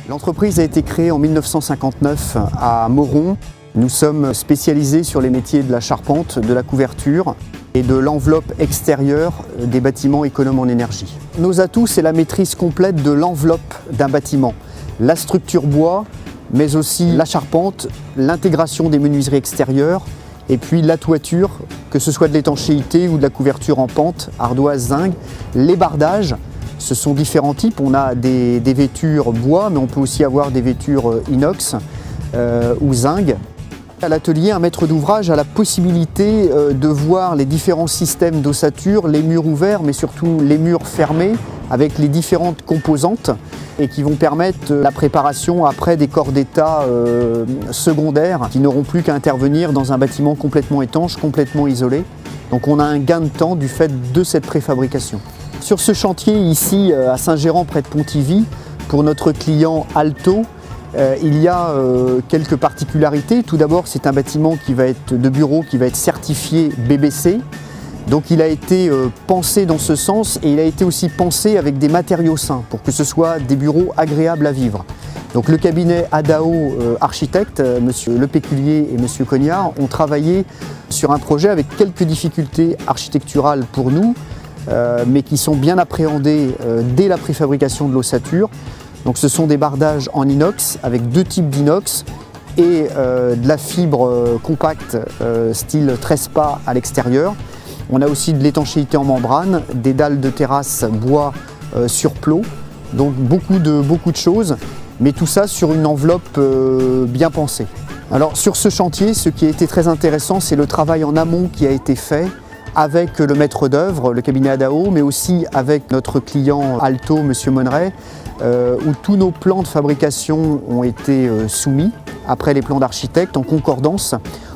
L'entreprise a été créée en 1959 à Mauron. Nous sommes spécialisés sur les métiers de la charpente, de la couverture et de l'enveloppe extérieure des bâtiments économes en énergie. Nos atouts, c'est la maîtrise complète de l'enveloppe d'un bâtiment, la structure bois, mais aussi la charpente, l'intégration des menuiseries extérieures et puis la toiture, que ce soit de l'étanchéité ou de la couverture en pente, ardoise, zinc, les bardages. Ce sont différents types, on a des vêtures bois, mais on peut aussi avoir des vêtures inox ou zinc. À l'atelier, un maître d'ouvrage a la possibilité de voir les différents systèmes d'ossature, les murs ouverts, mais surtout les murs fermés, avec les différentes composantes et qui vont permettre la préparation après des corps d'état secondaires qui n'auront plus qu'à intervenir dans un bâtiment complètement étanche, complètement isolé. Donc on a un gain de temps du fait de cette préfabrication. Sur ce chantier ici à Saint-Gérand près de Pontivy, pour notre client Alto, il y a quelques particularités. Tout d'abord, c'est un bâtiment de bureau qui va être certifié BBC. Donc il a été pensé dans ce sens et il a été aussi pensé avec des matériaux sains pour que ce soit des bureaux agréables à vivre. Donc le cabinet Adao Architecte, Monsieur Lepéculier et Monsieur Cognard ont travaillé sur un projet avec quelques difficultés architecturales pour nous, mais qui sont bien appréhendées dès la préfabrication de l'ossature. Donc ce sont des bardages en inox avec deux types d'inox et de la fibre compacte style Trespa à l'extérieur. On a aussi de l'étanchéité en membrane, des dalles de terrasse bois sur plot, donc beaucoup de choses, mais tout ça sur une enveloppe bien pensée. Alors sur ce chantier, ce qui a été très intéressant, c'est le travail en amont qui a été fait avec le maître d'œuvre, le cabinet Adao, mais aussi avec notre client Alto, Monsieur Monneret, où tous nos plans de fabrication ont été soumis après les plans d'architecte en concordance,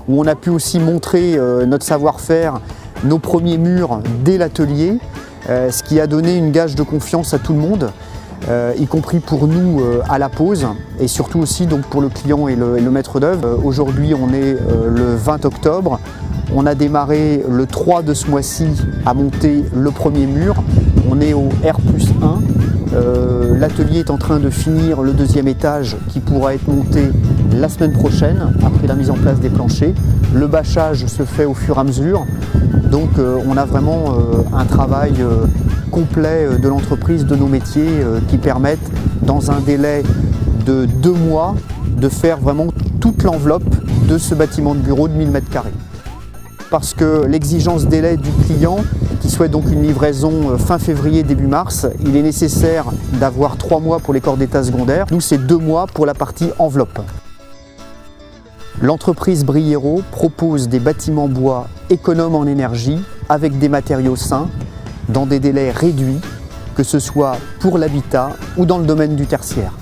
où on a pu aussi montrer notre savoir-faire, nos premiers murs dès l'atelier, ce qui a donné une gage de confiance à tout le monde, y compris pour nous à la pose et surtout aussi donc, pour le client et le maître d'œuvre. Aujourd'hui on est le 20 octobre, on a démarré le 3 de ce mois-ci à monter le premier mur, on est au R+1. L'atelier est en train de finir le deuxième étage qui pourra être monté la semaine prochaine après la mise en place des planchers. Le bâchage se fait au fur et à mesure. Donc on a vraiment un travail complet de l'entreprise, de nos métiers qui permettent dans un délai de 2 mois de faire vraiment toute l'enveloppe de ce bâtiment de bureau de 1000 m². Parce que l'exigence délai du client qui souhaite donc une livraison fin février, début mars, il est nécessaire d'avoir 3 mois pour les corps d'état secondaires. Nous, c'est 2 mois pour la partie enveloppe. L'entreprise Briero propose des bâtiments bois économes en énergie avec des matériaux sains dans des délais réduits, que ce soit pour l'habitat ou dans le domaine du tertiaire.